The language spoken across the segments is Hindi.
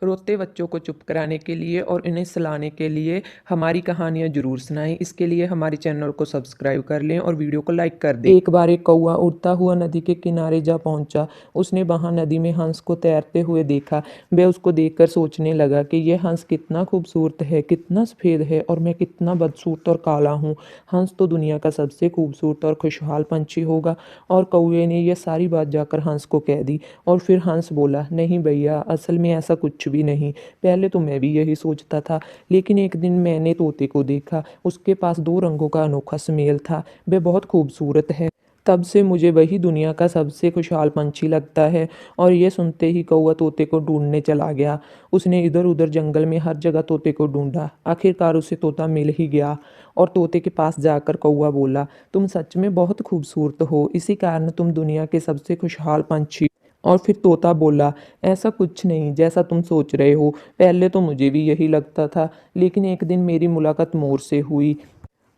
रोते बच्चों को चुप कराने के लिए और इन्हें सुलाने के लिए हमारी कहानियाँ ज़रूर सुनाएं। इसके लिए हमारे चैनल को सब्सक्राइब कर लें और वीडियो को लाइक कर दें। एक बार एक कौवा उड़ता हुआ नदी के किनारे जा पहुंचा। उसने वहां नदी में हंस को तैरते हुए देखा। वह उसको देखकर सोचने लगा कि यह हंस कितना खूबसूरत है, कितना सफ़ेद है और मैं कितना बदसूरत और काला हूँ। हंस तो दुनिया का सबसे खूबसूरत और खुशहाल पंछी होगा। और कौवे ने यह सारी बात जाकर हंस को कह दी। और फिर हंस बोला, नहीं भैया, असल में ऐसा कुछ भी नहीं। पहले तो मैं भी यही सोचता था, लेकिन एक दिन मैंने तोते को देखा। उसके पास दो रंगों का अनोखा सुमेल था। वह बहुत खूबसूरत है। तब से मुझे वही दुनिया का सबसे खुशहाल पंछी लगता है। और ये सुनते ही कौवा तोते को ढूंढने चला गया। उसने इधर उधर जंगल में हर जगह तोते को ढूंढा। आखिरकार उसे तोता मिल ही गया। और तोते के पास जाकर कौवा बोला, तुम सच में बहुत खूबसूरत हो, इसी कारण तुम दुनिया के सबसे खुशहाल पंछी। और फिर तोता बोला, ऐसा कुछ नहीं जैसा तुम सोच रहे हो। पहले तो मुझे भी यही लगता था, लेकिन एक दिन मेरी मुलाकात मोर से हुई।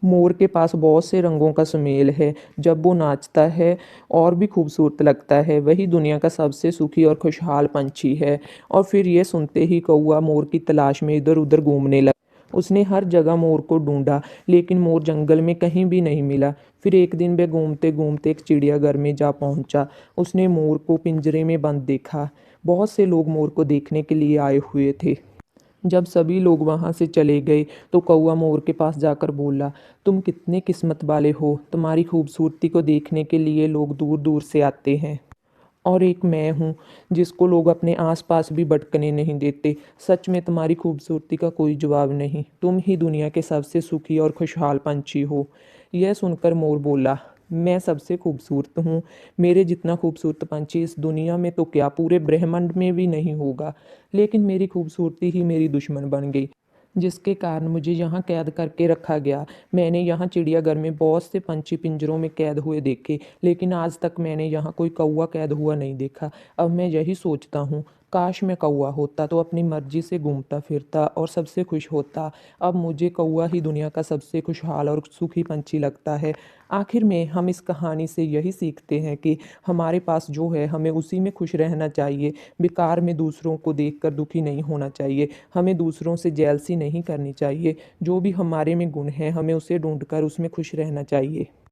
मोर के पास बहुत से रंगों का सुमेल है। जब वो नाचता है और भी खूबसूरत लगता है। वही दुनिया का सबसे सुखी और खुशहाल पंछी है। और फिर ये सुनते ही कौवा मोर की तलाश में इधर उधर घूमने लगा। उसने हर जगह मोर को ढूंढा, लेकिन मोर जंगल में कहीं भी नहीं मिला। फिर एक दिन वह घूमते घूमते एक चिड़ियाघर में जा पहुंचा। उसने मोर को पिंजरे में बंद देखा। बहुत से लोग मोर को देखने के लिए आए हुए थे। जब सभी लोग वहां से चले गए तो कौवा मोर के पास जाकर बोला, तुम कितने किस्मत वाले हो, तुम्हारी खूबसूरती को देखने के लिए लोग दूर दूर से आते हैं। और एक मैं हूँ जिसको लोग अपने आसपास भी भटकने नहीं देते। सच में तुम्हारी खूबसूरती का कोई जवाब नहीं। तुम ही दुनिया के सबसे सुखी और खुशहाल पंछी हो। यह सुनकर मोर बोला, मैं सबसे खूबसूरत हूँ। मेरे जितना खूबसूरत पंछी इस दुनिया में तो क्या पूरे ब्रह्मांड में भी नहीं होगा। लेकिन मेरी खूबसूरती ही मेरी दुश्मन बन गई, जिसके कारण मुझे यहाँ कैद करके रखा गया। मैंने यहाँ चिड़ियाघर में बहुत से पंछी पिंजरों में कैद हुए देखे, लेकिन आज तक मैंने यहाँ कोई कौवा कैद हुआ नहीं देखा। अब मैं यही सोचता हूँ, काश मैं कौवा होता तो अपनी मर्जी से घूमता फिरता और सबसे खुश होता। अब मुझे कौवा ही दुनिया का सबसे खुशहाल और सुखी पंछी लगता है। आखिर में हम इस कहानी से यही सीखते हैं कि हमारे पास जो है हमें उसी में खुश रहना चाहिए। बेकार में दूसरों को देखकर दुखी नहीं होना चाहिए। हमें दूसरों से जेलसी नहीं करनी चाहिए। जो भी हमारे में गुण है हमें उसे ढूंढकर उसमें खुश रहना चाहिए।